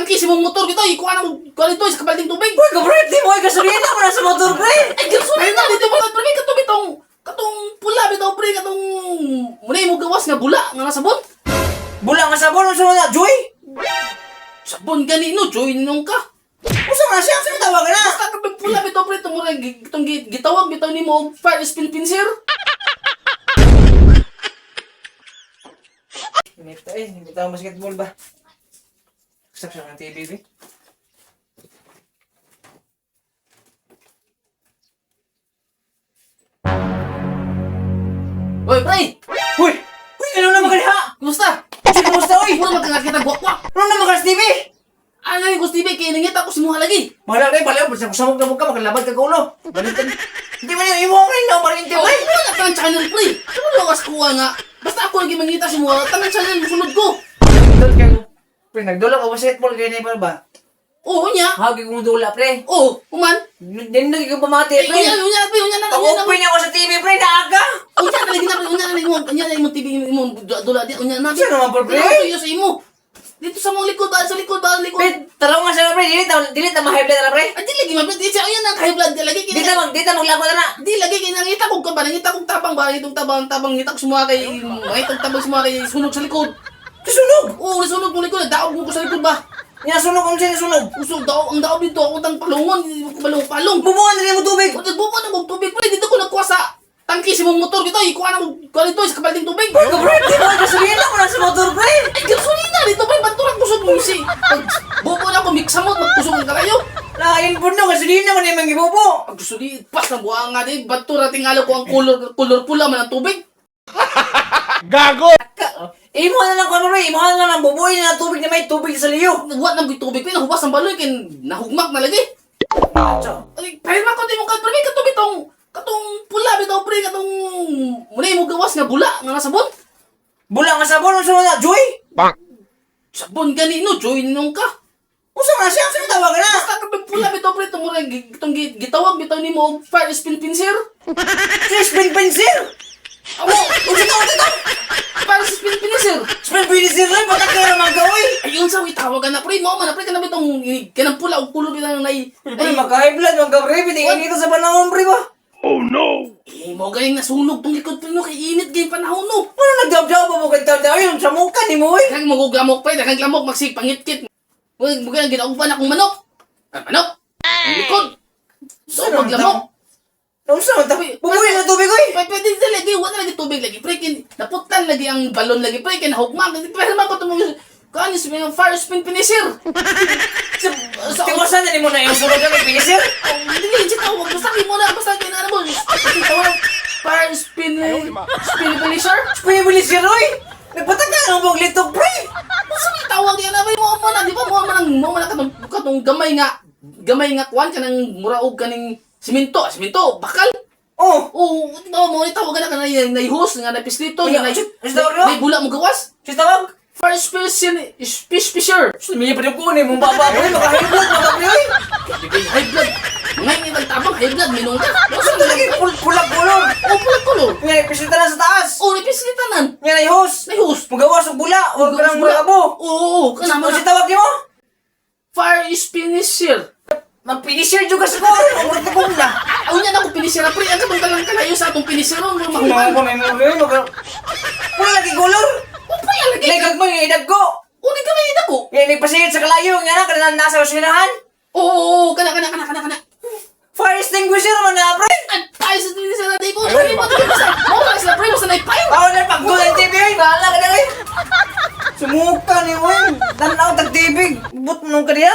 tangki si mong motor kita, ikuha na kuha ito sa kabalding tubig. Uy, kabret, di mo ay gasolina mo na sa motor, pre. Ay, gasolina dito mga pre, katong katong pula bitaw pre, katong muna mo gawas nga bula nga nasabon. Bula nga sabon, unsa man na, Joy? Sabon gani no, joy ninong ka. Unsa man siya, unsa tawag na? Basta kapag pula bitaw pre, itong gitawag bitaw nimo fire spin pincer. Hindi tayo basketball ba? Gusto siya ng TV, eh. Oy, pre! Uy! Uy, ano naman ka niya? Kumusta? Sino gusto, uy? Muna magkakita gwakwa. Ano naman ka sa TV? Ano yung Gusti Bay, kaya nangita ko si Muha lagi. Mahala kayo, balayo, basta samog na ka, makalabad ka ulo. Balitan. Hindi man yung imo ka rin, no? Marinti, Oh, pre. wala ka ng channel, pre. Ano lakas kuha nga? Basta ako lagi mangita si Muha, tanang channel, sunod ko. Doon kayo. Pre, nagdula ka basketball kayo na iba ba? Oo niya. Hagi kong dula, pre. Oo, kuman. Dindag ka pamati, Eh, pre. unya na, pre, unya na. Pag-open ako sa TV, pre, naaga. Unya na, lagi na, pre, unya na, unya na, TV, mo, dula, unya na. Sino naman, pre? Dito sa imo. Dito sa mong likod, sa likod. Pre, taraw nga siya, pre. Dili ta ma-high blood na, pre. Ay, di lagi, mabit. Di siya, unya na, kahit blood, di lagi. Dita maglago na. Di lagi, kinangita ko ka ba? Nangita kong tabang ba? Itong tabang, ngita ko sumuha kay, itong tabang sumuha kay sunog sa likod. Susunog. Oo, nasunog mo likod. Daog mo ko sa likod ba? Nga sunog kung sino sunog. Usog daw, ang daog dito. Ako tang palungon. Hindi ko palong. Bumuhan na rin mo tubig. Kung nagbubuan ng tubig, pre, dito ko nagkuha sa tangki si mong motor dito. Ikuha na kuha dito sa kabalding tubig. Uy, kabret, di mo ay gasolina mo na sa motor, pre. Ay, gasolina dito, pre. Banturang kusog mo si. Bubuan ako, miksamot, magkusog ang kalayo. Lain po na, gasolina mo na yung mangibobo. Ang gusto di, pas na buha nga din. Bantura tingalo ko ang color pula man ang tubig. Imo na lang kung ano, imo na lang bubuhay na tubig na may tubig sa liyo. Nagbuhat ng tubig, pre. Nahubas ang baloy. Kaya nahugmak na lagi. Ay, pahirma ko di mo pre, katong pula bitaw pre, katong muna mo gawas nga bula nga nasabon. Bula nga sabon, unsa man na, Joy? Sabon gani no, joy ninong ka. Unsa man siya, unsa tawag na? Basta kapag pula bitaw pre, itong gitawag bitaw nimo fire spin pincer. Spin pencil. Amo, unsa to? Fire spin pincer. Spin pencil rin, batak ka naman ka, uy. Ayun sa witawagan na pre, mo man na pre kanang bitong kanang pula og kulo bitaw nay. Pre, maka-high blood, magka-pre, pitingin dito sa panahon, pre ba? Eh, mo galing nasunog tong likod pre no kay init gay panahon no. Ano nagdabdaw pa mo kanta yun sa mukha ni mo, uy? Kag maguglamok pre, daghang lamok magsig pangit-kit. Wag mo galing ginaugban akong manok. Manok. Ang likod. So maglamok. Unsa man ta? Bubuhay na tubig, uy. Pwede din lagi, wala lagi tubig lagi. Pre, naputan lagi ang balon lagi. Pre, kinahugma. Pero man ko tumong kanis may fire spin finisher. Tiwasan na ni mo na yung sunod na may finisher. Hindi, hindi tawag. Basta mo na, basta kinana mo. Tawag, fire spin finisher. Spin finisher, uy. Nagpataka ng bong litok, pre. Basta may tawag yan. Abay mo na, di ba mo na katong gamay nga kuwan kanang muraog kaning simento, bakal. Oh. Oo, mo ni tawagan na kanay hose nga na pislito, Ay, nga is that real? may bula mo gawas. Si tawag? First fish fisher. May pa rin ko ni mong baba, pre. Maka-high blood, maka-pre, uy. Bigay high blood. Ngayon yung tabang high blood, minong ka. Unsa na lagi pula-pulor. O, pulag-kulo. Nga, pisita na sa taas. O, ipislitanan. Nga na ihos. May hose. Magawas og bula, o kanang mulabo. Oo, Ano si kanama. tawag niyo? Fire is finisher. Mag-finisher juga sa kong. Ang murti kong na. Ako niya na ako finisher. Pre, ang katong talang kalayo sa atong finisher. Ang Mga mahuman. ko may mga mga. Wala lagi gulor. O, pa yan lagi. Legag mo yung idag ko. O, di ka may ko. Yan, nagpasigit sa kalayo. Nga na, kanina nasa usinahan. Oo, kana. Fire extinguisher mo na, pre. Ay, tayo sa finisher na table. Ay, basta na pre, basta na ipayo. Ako na paggulo ng TV, ay. Bahala ka na, ay. Sumuka ni mo, tanaw tag-tibig. But mo nung kaniya.